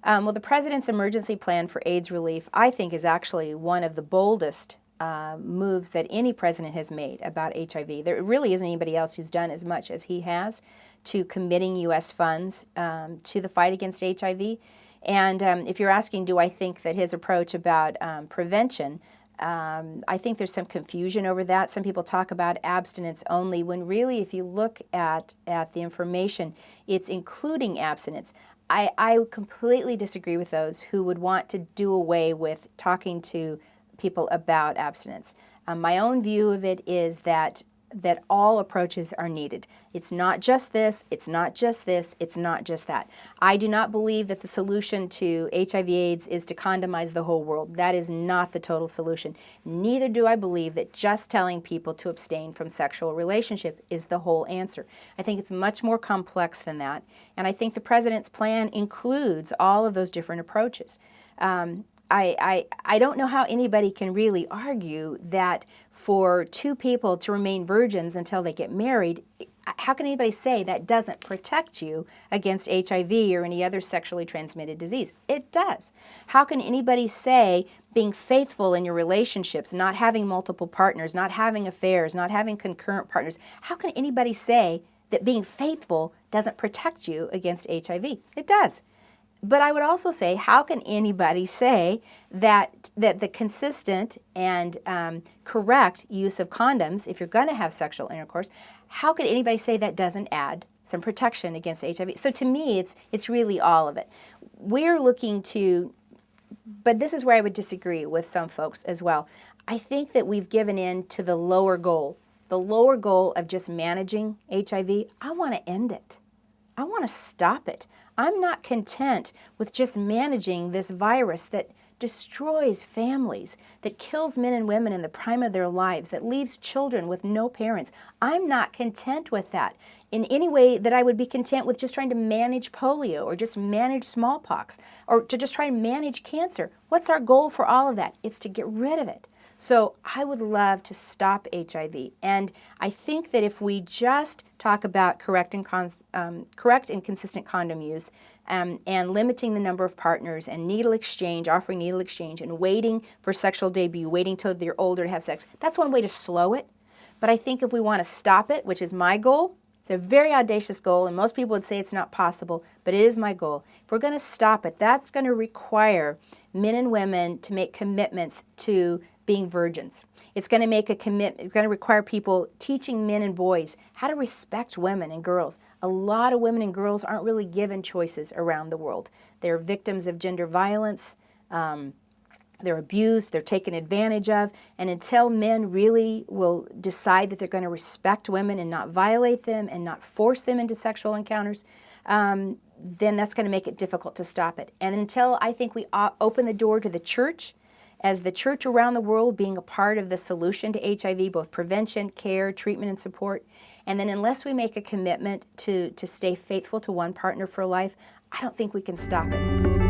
Well, the President's emergency plan for AIDS relief, I think, is actually one of the boldest moves that any president has made about HIV. There really isn't anybody else who's done as much as he has to committing U.S. funds to the fight against HIV. And if you're asking, do I think that his approach about prevention, I think there's some confusion over that. Some people talk about abstinence only, when really, if you look at the information, it's including abstinence. I completely disagree with those who would want to do away with talking to people about abstinence. My own view of it is that all approaches are needed. It's not just this, it's not just this, it's not just that. I do not believe that the solution to HIV/AIDS is to condomize the whole world. That is not the total solution. Neither do I believe that just telling people to abstain from sexual relationship is the whole answer. I think it's much more complex than that, and I think the President's plan includes all of those different approaches. I don't know how anybody can really argue that for two people to remain virgins until they get married, how can anybody say that doesn't protect you against HIV or any other sexually transmitted disease? It does. How can anybody say being faithful in your relationships, not having multiple partners, not having affairs, not having concurrent partners, how can anybody say that being faithful doesn't protect you against HIV? It does. But I would also say, how can anybody say that the consistent and correct use of condoms, if you're going to have sexual intercourse, how could anybody say that doesn't add some protection against HIV? So to me, it's really all of it. We're looking to, but this is where I would disagree with some folks as well. I think that we've given in to the lower goal of just managing HIV. I want to end it. I want to stop it. I'm not content with just managing this virus that destroys families, that kills men and women in the prime of their lives, that leaves children with no parents. I'm not content with that in any way that I would be content with just trying to manage polio or just manage smallpox or to just try and manage cancer. What's our goal for all of that? It's to get rid of it. So I would love to stop HIV, and I think that if we just talk about correct and consistent condom use and limiting the number of partners and needle exchange, offering needle exchange and waiting for sexual debut, waiting till you're older to have sex, that's one way to slow it. But I think if we want to stop it, which is my goal, it's a very audacious goal, and most people would say it's not possible, but it is my goal. If we're going to stop it, that's going to require men and women to make commitments to being virgins. It's going to make a commitment. It's going to require people teaching men and boys how to respect women and girls. A lot of women and girls aren't really given choices around the world. They're victims of gender violence. They're abused. They're taken advantage of. And until men really will decide that they're going to respect women and not violate them and not force them into sexual encounters, then that's going to make it difficult to stop it. And until I think we open the door to the church, as the church around the world being a part of the solution to HIV, both prevention, care, treatment, and support. And then unless we make a commitment to stay faithful to one partner for life, I don't think we can stop it.